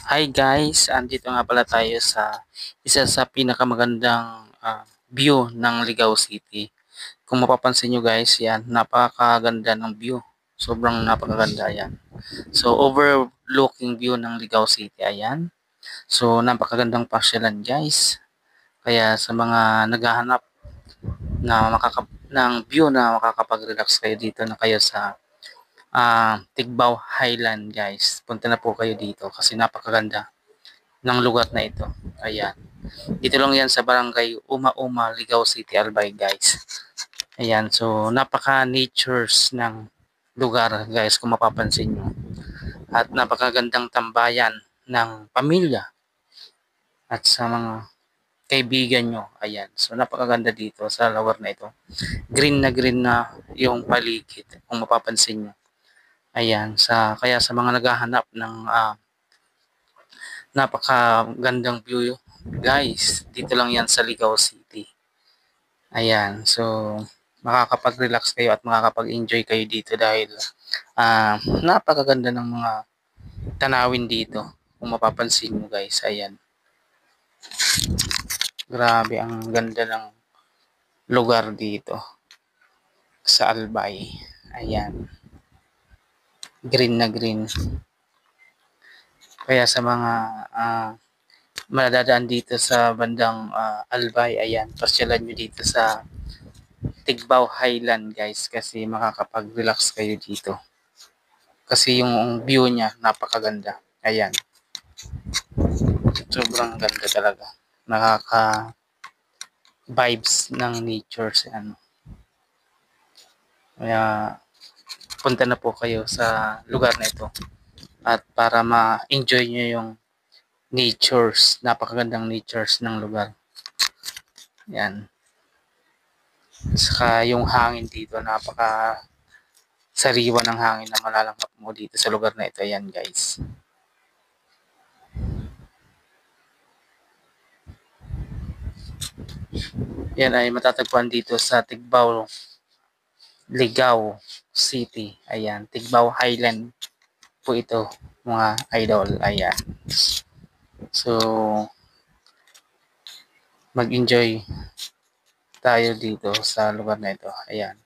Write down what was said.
Hi guys, andito nga pala tayo sa isa sa pinakamagandang view ng Ligao City. Kung mapapansin nyo guys, yan, napakaganda ng view. Sobrang napakaganda yan. So overlooking view ng Ligao City, ayan. So napakagandang pasyalan guys. Kaya sa mga naghahanap na ng view na makakapag-relax kayo dito na kayo sa Tigbaw Highland guys. Punta na po kayo dito kasi napakaganda ng lugar na ito. Ayan. Dito lang yan sa barangay Uma-Uma, Ligao City, Albay guys. Ayan. So, napaka-natures ng lugar guys kung mapapansin nyo. At napakagandang tambayan ng pamilya at sa mga kaibigan nyo. Ayan. So, napakaganda dito sa lugar na ito. Green na yung paligid kung mapapansin nyo. Ayan. Kaya sa mga naghahanap ng napakagandang view guys, dito lang yan sa Ligao City. Ayan, so makakapag-relax kayo at makakapag-enjoy kayo dito dahil napakaganda ng mga tanawin dito kung mapapansin mo guys. Ayan, grabe ang ganda ng lugar dito sa Albay. Ayan, green na green. Kaya sa mga madadaan dito sa bandang Albay, ayan, pasyalan nyo dito sa Tigbaw Highland guys kasi makakapag-relax kayo dito. Kasi yung view niya napakaganda. Ayan. Sobrang ganda talaga. Nakaka vibes ng nature sa ano. Kaya punta na po kayo sa lugar na ito at para ma-enjoy nyo yung natures, napakagandang natures ng lugar. Yan. Saka yung hangin dito, napaka sariwa ng hangin na malalanghap mo dito sa lugar na ito. Ayan guys. Yan ay matatagpuan dito sa Tigbaw, Ligao City. Ayan, Tigbaw Highland po ito mga idol. Ayan. So, mag-enjoy tayo dito sa lugar na ito. Ayan.